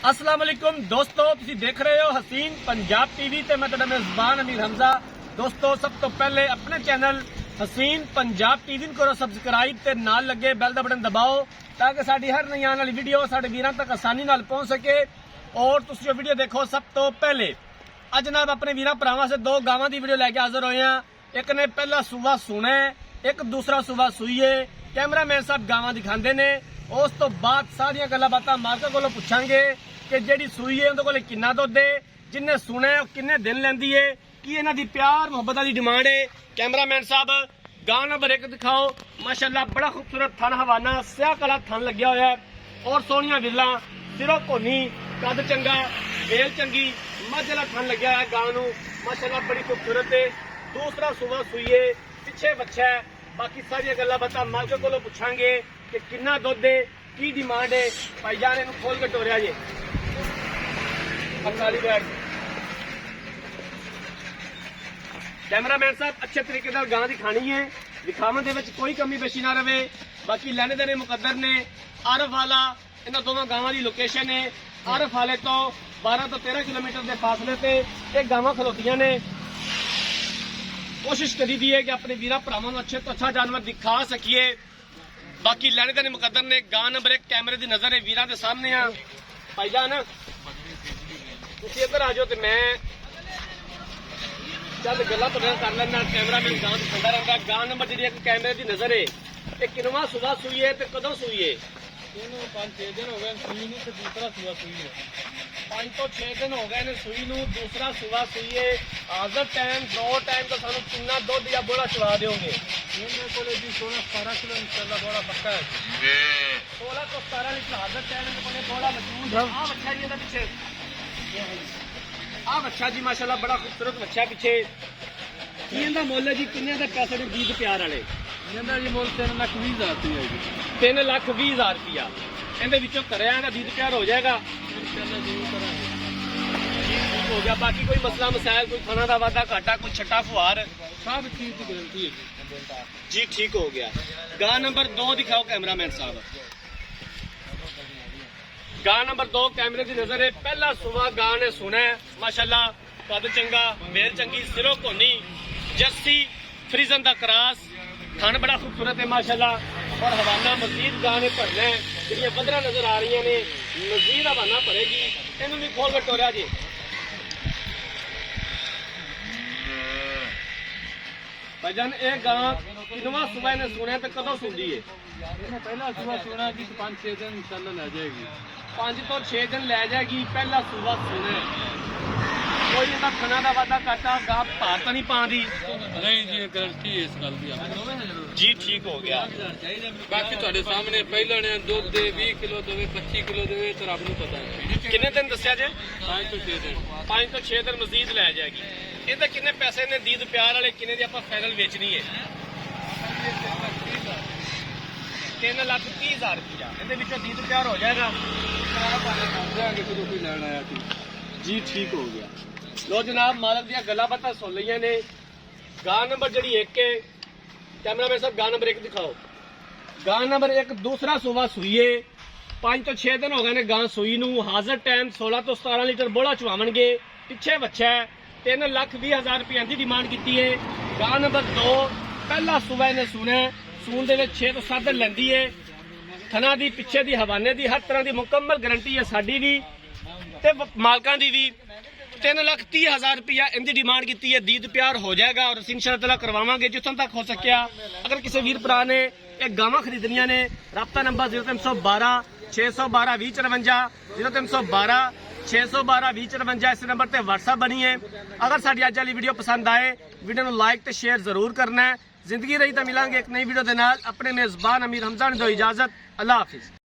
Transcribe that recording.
अस्सलाम वालेकुम दोस्तों, तुसीं देख रहे हो हसीन पंजाब टीवी ते मैं तुहाडा मेज़बान अमीर हमजा। दोस्तों, सब तो पहले अपने चैनल हसीन पंजाब टीवी को सबसक्राइब ते नाल लगे बैल दा बटन दबाओ ताकि साडी हर नई आने वाली वीडियो साडे वीरां तक आसानी नाल पहुंच सके। और तुसीं जो वीडियो देखो सब तो पहले अज जनाब अपने वीरां भरावां से दो गावां दी वीडियो लैके हाजिर होए हैं। एक ने पहला सूबा सुना है, एक दूसरा सूबा सूई है। कैमरामैन साहब गावां दिखांदे ने, उस तो बाद सारियां गल्लां बातां मालका कोलों पुछांगे कि जिहड़ी सूई है उहदे कोल किन्ना दुध है, जिन्ने सुना है किन्ने दिन लैंदी है, की इन्हां दी प्यार मुहब्बत दी डिमांड है। कैमरामैन साहब गां नंबर 1 दिखाओ। माशाअल्लाह बड़ा खूबसूरत थन हवाना स्याह कला थन लग्या होया है और सोहणियां विरलां, सिरों कोनी, कद चंगा, बेल चंगी, मझ वाला थन लग्या है गां नूं। माशाअल्लाह बड़ी खूबसूरत है। दूसरा सूबा सूई है, पिछे बच्चा है। बाकी सारियां गल्लां बातां मालक कोलों पुछांगे कि किन्ना दुध है, की डिमांड है। भाईजान इहनूं खोल के टोरिया जी काली बैग। कैमरामैन साहब अच्छे तरीके नाल गां दिखानी है, दिखावन दे विच कोई कमी पेशी ना रहे। बाकी लैने देने मुकद्दर ने। आरफ वाला इन्हां दोवां गावां दी लोकेशन है। आरफ वाले तो 12 तो 13 किलोमीटर के फासले ते ये गावां खलोतियां ने। कोशिश करी दी है कि अपने वीरा भरावां नूं अच्छे तो अच्छा जानवर दिखा सकीए। बाकी लैने देने मुकद्दर ने। गां नंबर 1 कैमरे की नजर है वीरां दे सामने आ। भाईजान तुसीं इधर आ जाओ तो मैं चल गल्लां तुहाडे नाल कर लैना। कैमरा मैन गां दिखांदा रहिंदा। गां नंबर जिहड़ी एक कैमरे की नजर है, ये किनवा सूबा सूई है ते कदों सूई है? 5-6 दिन हो गए सूई नूं ते दूसरा सूआ सूई है। 5 तो 6 दिन हो गए ने सूई नूं, दूसरा सूबा सूई है। हाज़र टाइम दो टाइम तो सानूं किन्ना दुध या बोला चवा दोगे? इन्हें कोले जी 16-17 किलो इंशाल्लाह बोला पक्का है। 16 तो 17 लीटर हाज़र टाइम में कोले बोला मौजूद है। आ बच्चा जी इहदा पीछे, आ बच्चा जी माशाअल्लाह बड़ा खूबसूरत बच्चा पीछे। की इहदा मुੱਲ है जी? किन्ने दे पैसे ने दीद प्यार वाले? इन्हें जी मुੱਲ 3,20,000 रुपया है जी। 3,20,000 रुपया। इहदे विचों घरे आया दीद प्यार हो जाएगा? इंशाल्लाह जरूर करांगे। ठीक हो गया। बाकी कोई मसला मसाइल, कोई खाना का वादा घाटा, कोई छट्टा फुहार? सब चीज की गारंटी है जी ठीक हो गया। गां नंबर 2 दिखाओ कैमरामैन साहब। गां नंबर 2 कैमरे की नजर है। पहला सुबह गां ने सुना है माशाअल्लाह, कद चंगा, मेल चंगी, सिरों कोनी, जर्सी फ्रीजन का क्रॉस, थन बड़ा खूबसूरत है माशाअल्लाह। और हवाना मजीद गां ने भरना है, जिहड़ियां बदरा नजर आ रही ने मजीद हवाना भरेगी। इन्हू भी खोल के टोरिया जी। भाईजान ये गां किनवा सुबह ने सुना तो कदों सुनदी है? इन्हें पहला सूआ सुना जी 5-6 दिन इंशाल्लाह ले जाएगी। 5 तो 6 दिन लै जाएगी। पहला सूबा सुना है। कोई इहदा खाना का वादा घाटा गां भार तो नहीं पाँदी? नहीं जी गारंटी है इस गल की। जी ठीक हो गया। बाकी ਤੁਹਾਡੇ ਸਾਹਮਣੇ ਪਹਿਲਾਂ ਨੇ ਦੁੱਧ ਦੇ 20 ਕਿਲੋ ਦੇਵੇ 25 ਕਿਲੋ ਦੇਵੇ ਤੇ ਰੱਬ ਨੂੰ ਪਤਾ ਹੈ। किन्ने दिन दस्या जे? 5 ਤੋਂ 6 ਦਿਨ। 5 तो 6 दिन मजीद लै जाएगी। ਇਹਦੇ ਕਿੰਨੇ ਪੈਸੇ ਨੇ ਦੀਦ ਪਿਆਰ ਵਾਲੇ, ਕਿੰਨੇ ਦੀ ਆਪਾਂ ਫਾਈਨਲ ਵੇਚਣੀ ਹੈ? 3,30,000 रुपया। ਇਹਦੇ ਵਿੱਚੋਂ ਦੀਦ ਪਿਆਰ ਹੋ ਜਾਏਗਾ? ਜਾਗੇ ਜਦੋਂ ਕੋਈ ਲੈਣ ਆਇਆ ਸੀ। जी ठीक हो गया। लो जनाब मालक दियां गल्लां बातां सुन लईयां ने। गां नंबर जिहड़ी 1 है, कैमरामैन साहब गां नंबर 1 दिखाओ। गां नंबर 1 दूसरा सूबा सूई है। 5 तो 6 दिन हो गए ने गां सूई नूं। हाज़र टाइम 16 तो 17 लीटर बोला चवावणगे। पिछे बच्चा है। 3,20,000 रुपये की डिमांड की है। गां नंबर 2 पहला सूबा ने सुना है, सून दे 6 तो 7 दिन लैंदी है। थना दी पिछे दी हवाने दी हर तरह की मुकम्मल गारंटी है साडी भी ते मालकां दी भी। 3,30,000 रुपया इनकी डिमांड की है। दीद प्यार हो जाएगा और इंशाअल्लाह करवावांगे जितों तक हो सकिया। अगर किसी वीर भरा ने एक गावां खरीदनियां ने, राब्ता नंबर 0312 612 2054 0312 612 2054 इस नंबर पर व्हाट्सएप बनी है। अगर साडी अज वाली वीडियो पसंद आए, वीडियो को लाइक तो शेयर जरूर करना है। जिंदगी रही तो मिलांगे एक नई वीडियो के नाल। अपने मेज़बान अमीर हमजा ने दो इजाजत। अल्लाह हाफिज।